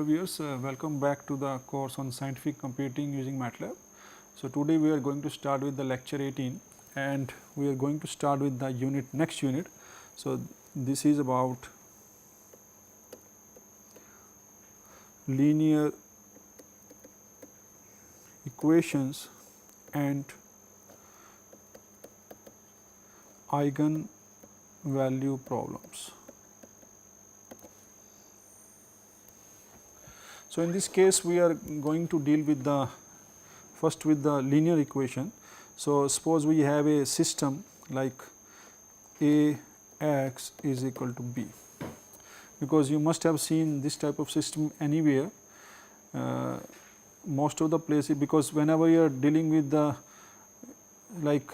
viewers, welcome back to the course on scientific computing using Matlab. So, today we are going to start with the lecture 18 and we are going to start with the next unit. So, this is about linear equations and eigenvalue problems. So, in this case we are going to deal with the first with the linear equation. So, suppose we have a system like Ax is equal to B, because you must have seen this type of system anywhere, most of the places, because whenever you are dealing with the, like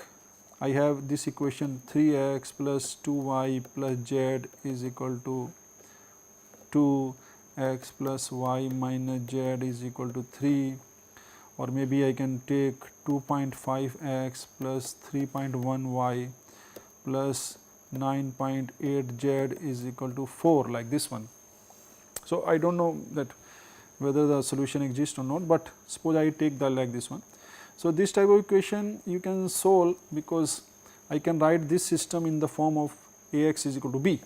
I have this equation 3x plus 2y plus z is equal to 2x plus y minus z is equal to 3, or maybe I can take 2.5x plus 3.1y plus 9.8z is equal to 4, like this one. So, I do not know that whether the solution exists or not, but suppose I take the like this one. So, this type of equation you can solve, because I can write this system in the form of Ax is equal to B.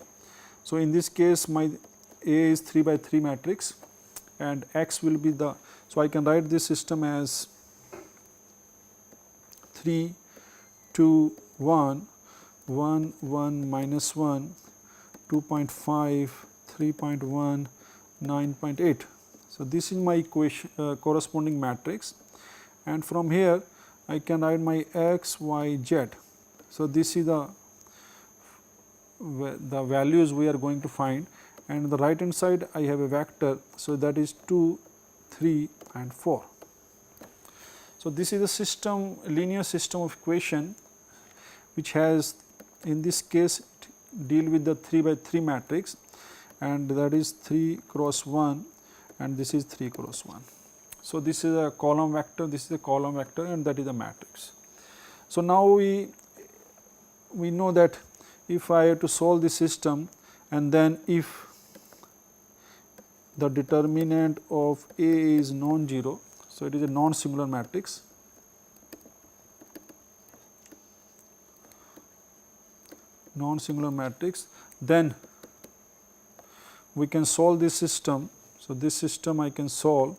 So, in this case my A is 3 by 3 matrix and x will be the, so I can write this system as 3, 2, 1, 1, 1, minus 1, 2.5, 3.1, 9.8. So, this is my equation corresponding matrix, and from here I can write my x, y, z. So, this is the values we are going to find, and the right hand side I have a vector. So, that is 2, 3 and 4. So, this is a system, linear system of equation which has, in this case deal with the 3 by 3 matrix, and that is 3 cross 1 and this is 3 cross 1. So, this is a column vector, this is a column vector, and that is a matrix. So, now we know that if I have to solve this system, and then if the determinant of A is non-zero, so it is a non-singular matrix, then we can solve this system. So, this system I can solve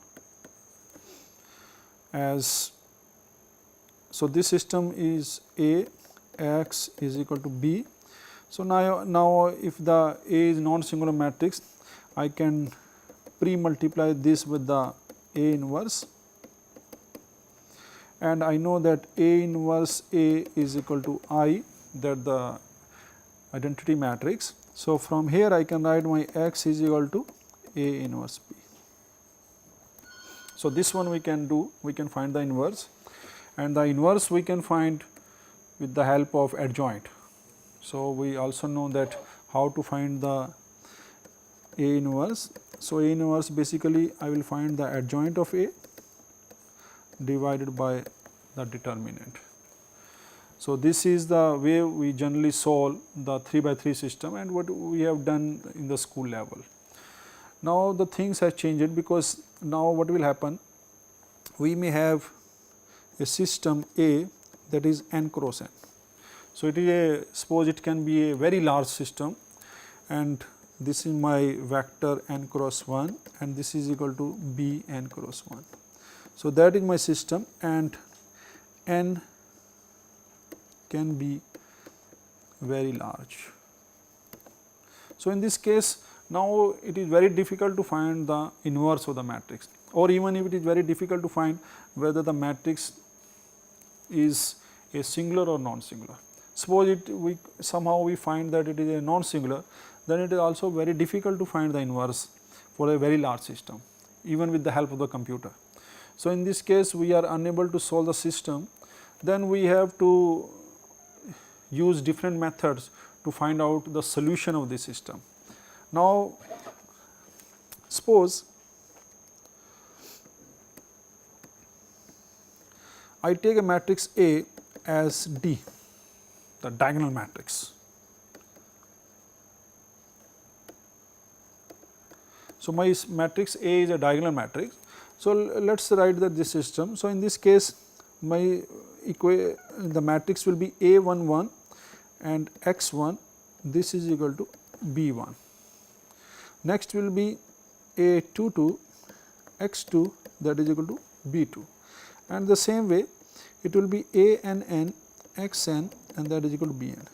as, so this system is A, x is equal to B. So, now if the A is non-singular matrix, I can pre-multiply this with the A inverse, and I know that A inverse A is equal to I, that the identity matrix. So, from here I can write my x is equal to A inverse B. So, this one we can do, we can find the inverse, and the inverse we can find with the help of adjoint. So, we also know that how to find the A inverse. So, A inverse basically I will find the adjoint of A divided by the determinant. So, this is the way we generally solve the 3 by 3 system, and what we have done in the school level. Now, the things have changed, because now what will happen, we may have a system A that is n cross n. So, it is a, suppose it can be a very large system, and this is my vector n cross 1 and this is equal to B n cross 1. So, that is my system, and n can be very large. So, in this case now it is very difficult to find the inverse of the matrix, or even if it is very difficult to find whether the matrix is a singular or non-singular. Suppose somehow we find that it is a non-singular, then it is also very difficult to find the inverse for a very large system, even with the help of the computer. So, in this case we are unable to solve the system, then we have to use different methods to find out the solution of the system. Now, suppose I take a matrix A as D, the diagonal matrix. So, my matrix A is a diagonal matrix. So, let us write that this system. So, in this case my the matrix will be A11 and x1, this is equal to B1. Next will be A22 x2, that is equal to B2, and the same way it will be ANN xn, and that is equal to Bn.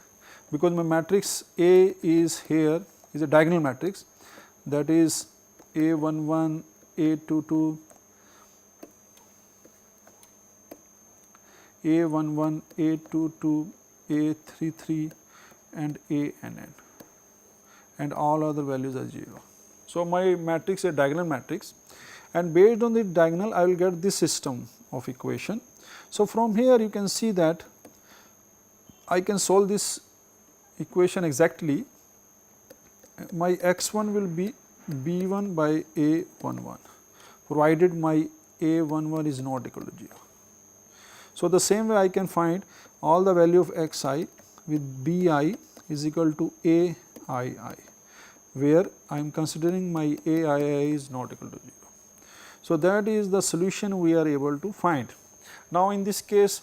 Because my matrix A is here is a diagonal matrix, that is A11, A22, A11, A22, A33 and ANN, and all other values are 0. So, my matrix is a diagonal matrix, and based on the diagonal I will get this system of equation. So, from here you can see that I can solve this equation exactly. My x1 will be B1 by A11, provided my A11 is not equal to 0. So, the same way I can find all the value of xi with Bi is equal to Aii, where I am considering my Aii is not equal to 0. So, that is the solution we are able to find. Now, in this case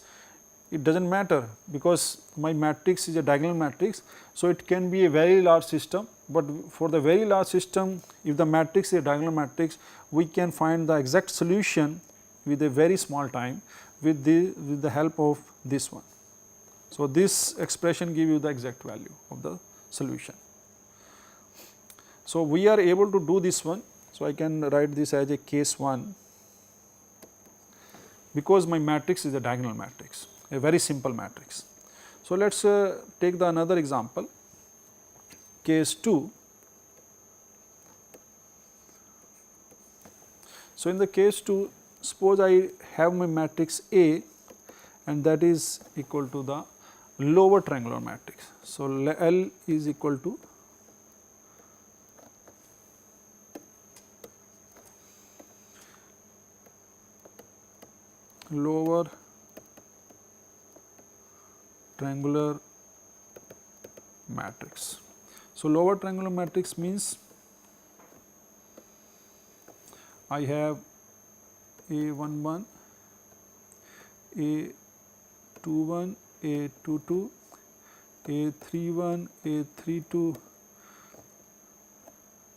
it does not matter, because my matrix is a diagonal matrix. So, it can be a very large system, but for the very large system, if the matrix is a diagonal matrix, we can find the exact solution with a very small time with the help of this one. So, this expression gives you the exact value of the solution. So, we are able to do this one. So, I can write this as a case 1, because my matrix is a diagonal matrix, a very simple matrix. So, let us take the another example, case 2. So, in the case 2, suppose I have my matrix A, and that is equal to the lower triangular matrix. So, L is equal to lower triangular matrix. So, lower triangular matrix means I have A11, A21, A22, A31, A32,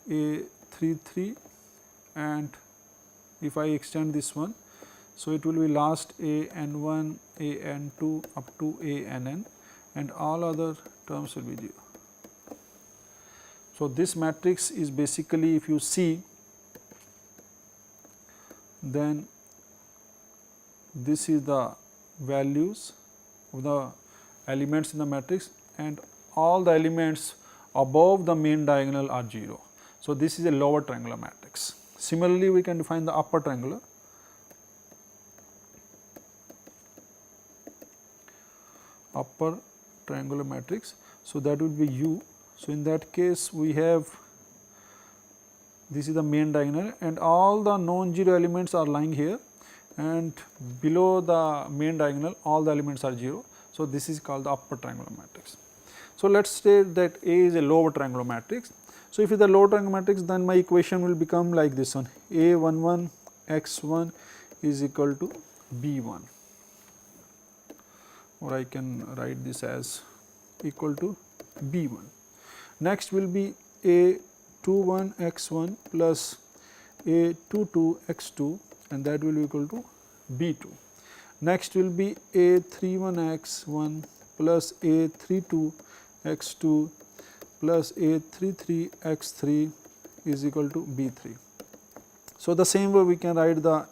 A33, and if I extend this one, so it will be last AN1, AN2 up to ANN, and all other terms will be 0. So, this matrix is basically, if you see, then this is the values of the elements in the matrix, and all the elements above the main diagonal are 0. So, this is a lower triangular matrix. Similarly, we can define the upper triangular. Upper triangular matrix. So, that would be U. So, in that case we have, this is the main diagonal, and all the non-zero elements are lying here, and below the main diagonal all the elements are 0. So, this is called the upper triangular matrix. So, let us say that A is a lower triangular matrix. So, if it is a lower triangular matrix, then my equation will become like this one, A11 x1 is equal to B1, or I can write this as equal to B1. Next will be A21 x1 plus A22 x2, and that will be equal to B2. Next will be A31 x1 plus A32 x2 plus A33 x3 is equal to B3. So, the same way we can write the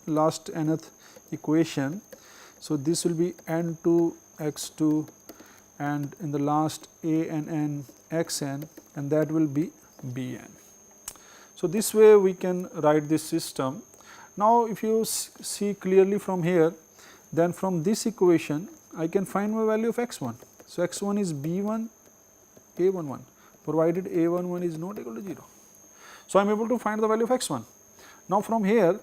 last nth equation. So, this will be n2 x2, and in the last ANN xn, and that will be Bn. So, this way we can write this system. Now, if you see clearly from here, then from this equation I can find my value of x1. So, x1 is B1 A11, provided A11 is not equal to 0. So, I am able to find the value of x1. Now, from here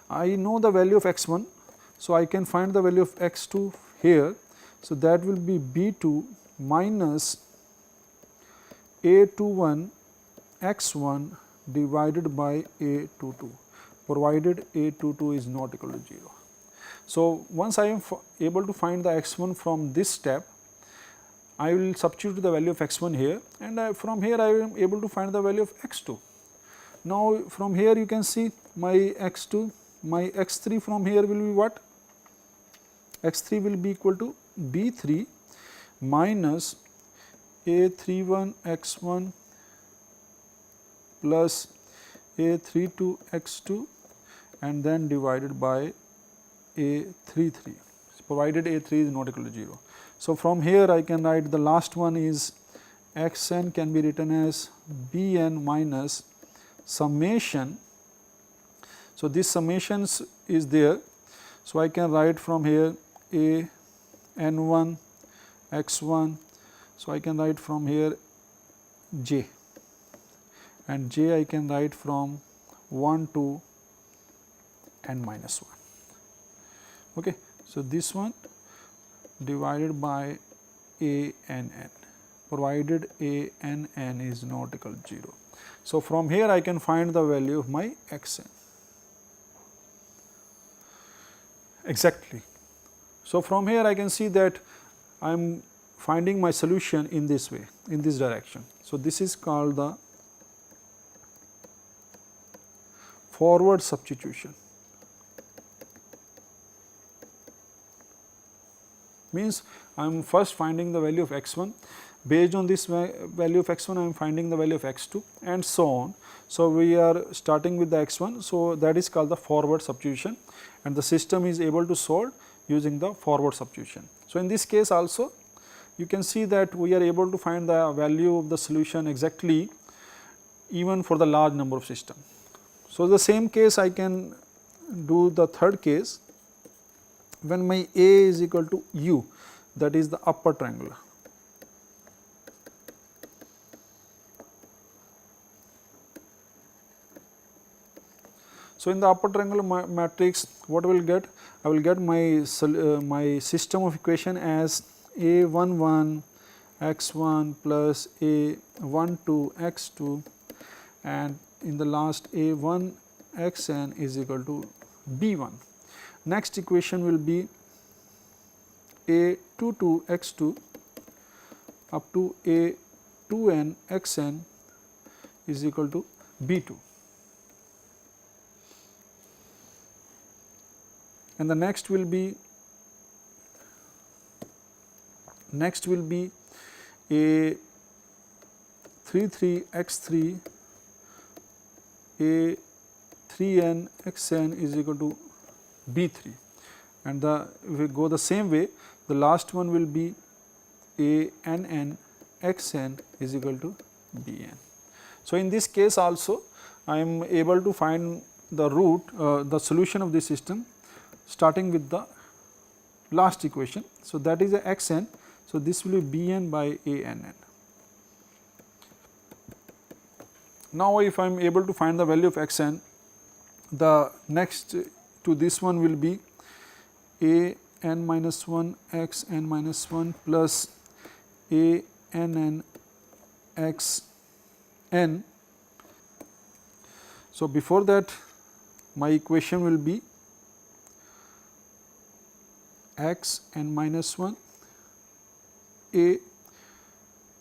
I know the value of x1. So, I can find the value of x2 here. So, that will be B2 minus A21 x1 divided by a22, provided a22 is not equal to 0. So, once I am able to find the x1 from this step, I will substitute the value of x1 here, and from here I am able to find the value of x2. Now, from here you can see my x2, my x3 from here will be what? x3 will be equal to b3 minus a31 x1 plus a32 x2 and then divided by a33, provided a3 is not equal to 0. So, from here I can write the last one is xn can be written as bn minus summation. So, this summations is there. So, I can write from here a n1 x1. So, I can write from here j, and j I can write from 1 to n minus 1. Okay. So, this one divided by a n n, provided a n n is not equal to 0. So, from here I can find the value of my x n exactly. So, from here I can see that I am finding my solution in this way, in this direction. So, this is called the forward substitution. Means I am first finding the value of x1, based on this value of x1 I am finding the value of x2 and so on. So, we are starting with the x1, so that is called the forward substitution, and the system is able to solve using the forward substitution. So, in this case also you can see that we are able to find the value of the solution exactly even for the large number of systems. So, the same case I can do the third case when my A is equal to u, that is the upper triangular. So, in the upper triangular matrix what I will get? I will get my system of equation as a11 x1 plus a12 x2, and in the last a1 xn is equal to b1. Next equation will be a22 x2 up to a2n xn is equal to b2, and the next will be a33 x3 a3n xn is equal to b3, and if we go the same way, the last one will be ann xn is equal to bn. So, in this case also I am able to find the root the solution of this system starting with the last equation. So, that is a xn. So, this will be bn by ann. Now, if I am able to find the value of xn, the next to this one will be a n minus 1 x n minus 1 plus a n n x n. So, before that my equation will be x n minus 1 a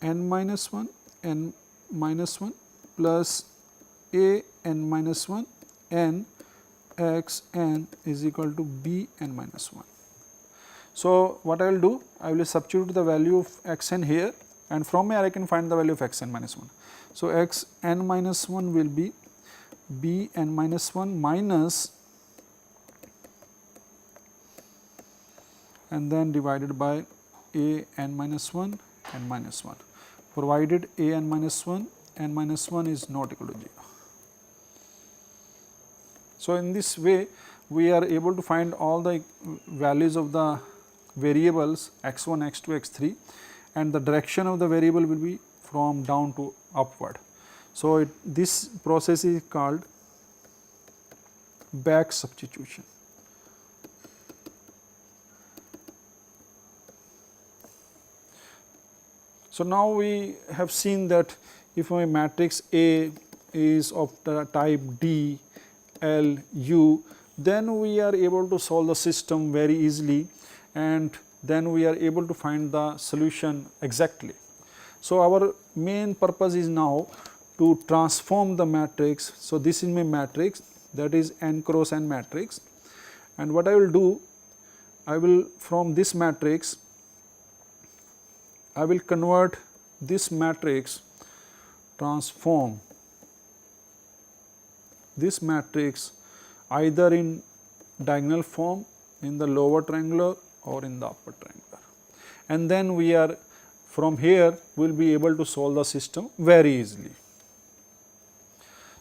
n minus 1 n minus 1 plus a n minus 1 n x n is equal to b n minus 1. So, what I will do? I will substitute the value of x n here, and from here I can find the value of x n minus 1. So, x n minus 1 will be b n minus 1 minus and then divided by a n minus 1 n minus 1, provided a n minus 1 n minus 1 is not equal to 0. So, in this way we are able to find all the values of the variables x1, x2, x3, and the direction of the variable will be from down to upward. So, this process is called back substitution. So, now we have seen that if my matrix A is of the type D, L, U, then we are able to solve the system very easily, and then we are able to find the solution exactly. So, our main purpose is now to transform the matrix. So, this is my matrix, that is n cross n matrix, and what I will do, I will from this matrix, I will convert this matrix, transform this matrix either in diagonal form in the lower triangular or in the upper triangular, and then we are from here we will be able to solve the system very easily.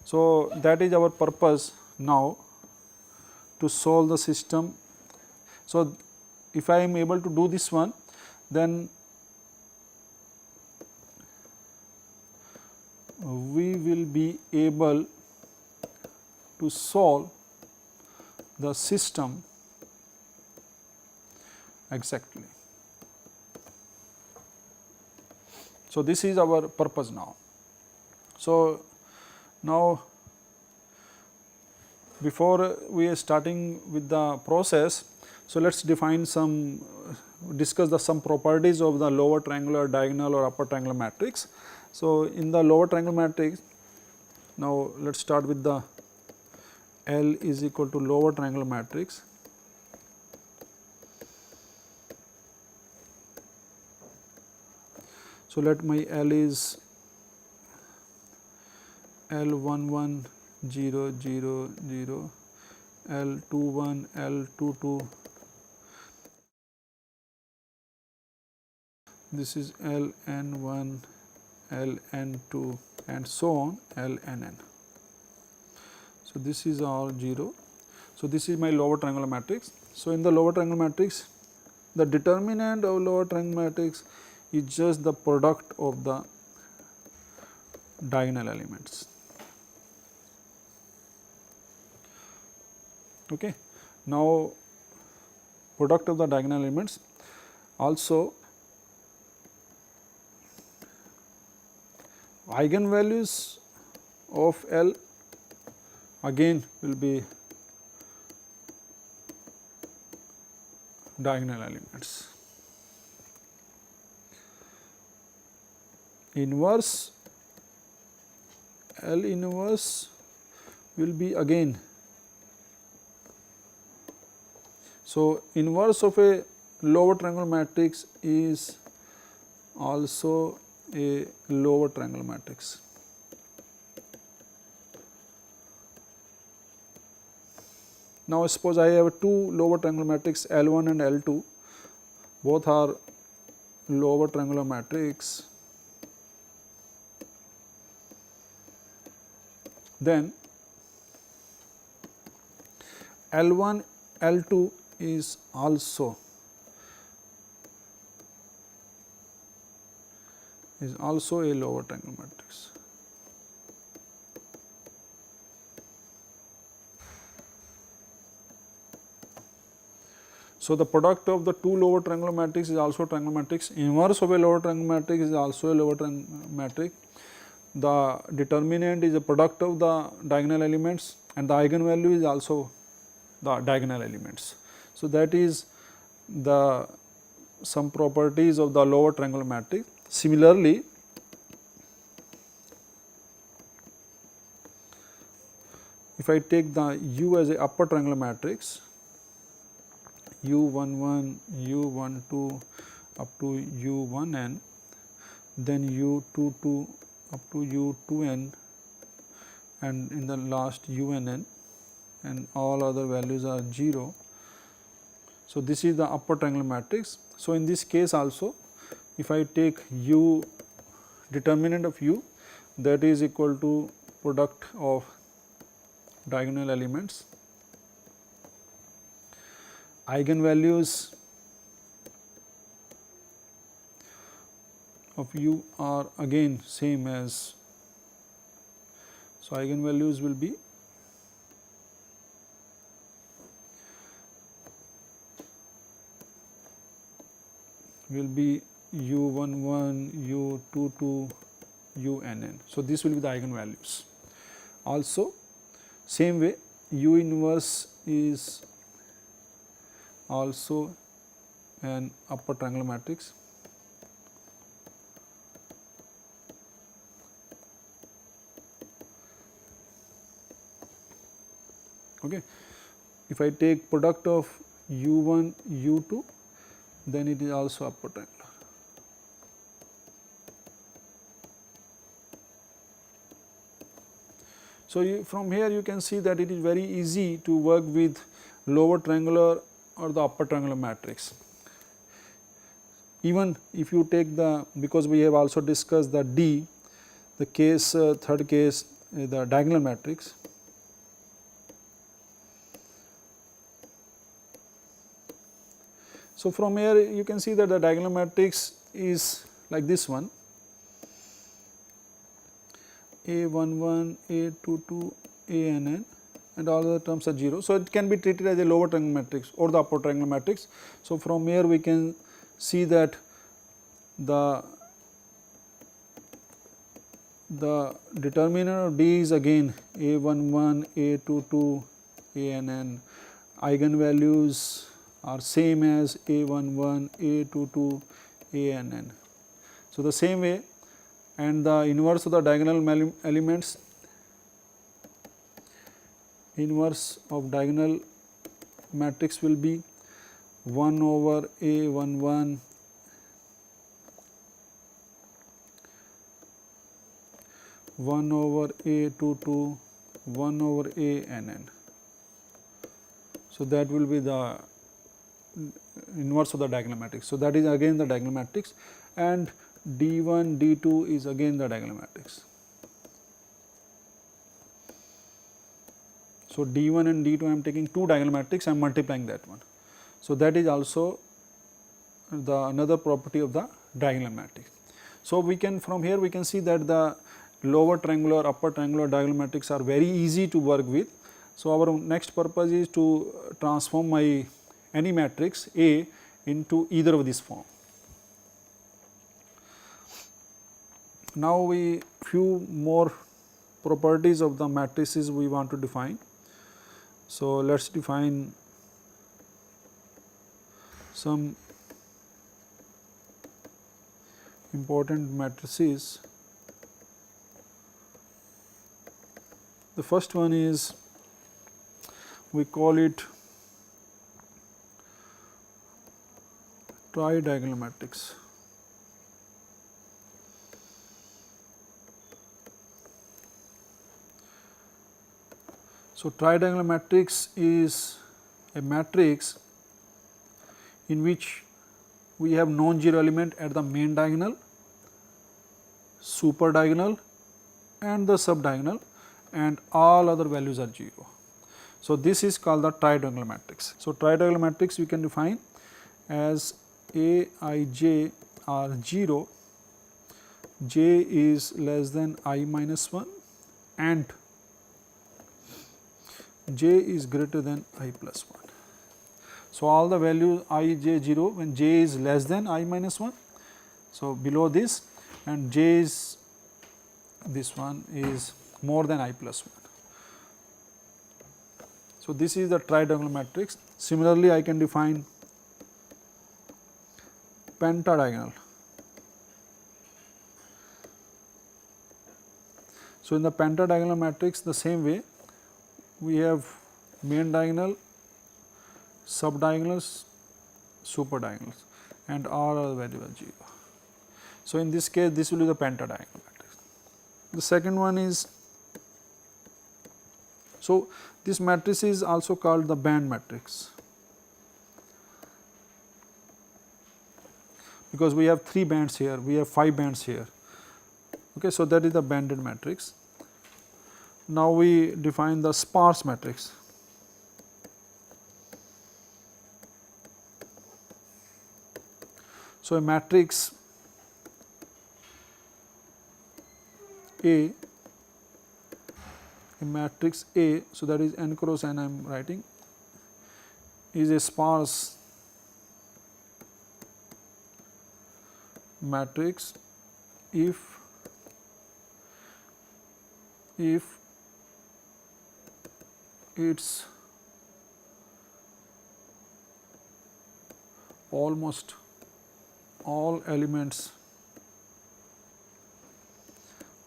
So, that is our purpose now, to solve the system. So, if I am able to do this one, then we will be able to solve the system exactly. So, this is our purpose now. So, now before we are starting with the process, so let us define some, discuss the some properties of the lower triangular, diagonal or upper triangular matrix. So, in the lower triangular matrix, now let us start with the L is equal to lower triangular matrix. So, let my L is L11 0 0 0, L21 L22, this is Ln1 Ln2 and so on Lnn. So, this is all 0. So, this is my lower triangular matrix. So, in the lower triangular matrix, the determinant of lower triangular matrix is just the product of the diagonal elements. Okay. Now, product of the diagonal elements, also eigenvalues of L again will be diagonal elements. Inverse L inverse will be again. So, inverse of a lower triangular matrix is also a lower triangular matrix. Now, suppose I have two lower triangular matrix L1 and L2, both are lower triangular matrix, then L1 L2 is also a lower triangular matrix. So, the product of the two lower triangular matrix is also a triangular matrix, inverse of a lower triangular matrix is also a lower triangular matrix. The determinant is a product of the diagonal elements and the eigenvalue is also the diagonal elements. So, that is the some properties of the lower triangular matrix. Similarly, if I take the U as a upper triangular matrix, U11, U12 up to U1n, then U22 up to U2n, and in the last UNN, and all other values are 0. So, this is the upper triangular matrix. So, in this case also, if I take U, determinant of U, that is equal to product of diagonal elements, eigenvalues of U are again same as, so eigenvalues will be U11, U22 u n n. So, this will be the eigenvalues. Also same way u inverse is also an upper triangular matrix. Okay. If I take product of u1 u2, then it is also upper triangular. So, from here you can see that it is very easy to work with lower triangular or the upper triangular matrix. Even if you take the, because we have also discussed the D, the case third case the diagonal matrix. So, from here you can see that the diagonal matrix is like this one, A11, A22, ANN, and all the terms are 0. So, it can be treated as a lower triangular matrix or the upper triangular matrix. So, from here we can see that the determinant of D is again A11, A22, ANN, eigenvalues are same as A11, A22, ANN. So, the same way, and the inverse of the diagonal elements, inverse of diagonal matrix will be 1 over A11, 1 over A22, 1 over ANN. So, that will be the inverse of the diagonal matrix. So, that is again the diagonal matrix, and D1, D2 is again the diagonal matrix. So, D1 and D2 I am taking two diagonal matrix, I am multiplying that one. So, that is also the another property of the diagonal matrix. So, we can from here we can see that the lower triangular, upper triangular diagonal matrix are very easy to work with. So, our next purpose is to transform any matrix A into either of this form. Now, we few more properties of the matrices we want to define. So, let us define some important matrices. The first one is, we call it tridiagonal matrix. So, tridiagonal matrix is a matrix in which we have non-zero element at the main diagonal, super diagonal and the subdiagonal, and all other values are 0. So, this is called the tridiagonal matrix. So, tridiagonal matrix we can define as A I j are 0, j is less than I minus 1 and j is greater than I plus 1. So, all the values I j 0 when j is less than I minus 1. So, below this, and j is this one is more than I plus 1. So, this is the tridiagonal matrix. Similarly, I can define pentadiagonal. So, in the pentadiagonal matrix the same way, we have main diagonal, subdiagonals, super diagonals, and all other values are 0. So, in this case this will be the pentadiagonal matrix. The second one is, so this matrix is also called the band matrix, because we have 3 bands here, we have 5 bands here. Okay, so, that is the banded matrix. Now, we define the sparse matrix. So, a matrix A, so that is n cross n I am writing, is a sparse matrix if if its almost all elements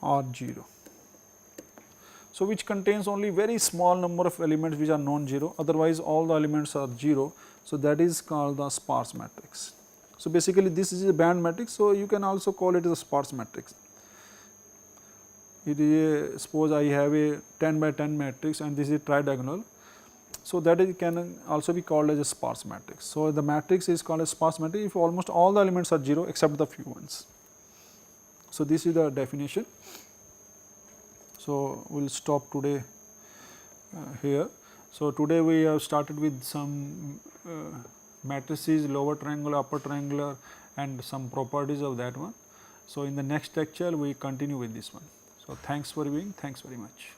are 0. So, which contains only very small number of elements which are non-zero, otherwise all the elements are 0. So, that is called the sparse matrix. So, basically this is a band matrix. So, you can also call it as a sparse matrix. It is a, suppose I have a 10 by 10 matrix and this is tridiagonal. So, that it can also be called as a sparse matrix. So, the matrix is called a sparse matrix if almost all the elements are 0 except the few ones. So, this is the definition. So, we will stop today here. So, today we have started with some matrices, lower triangular, upper triangular, and some properties of that one. So, in the next lecture we continue with this one. So, thanks for viewing, thanks very much.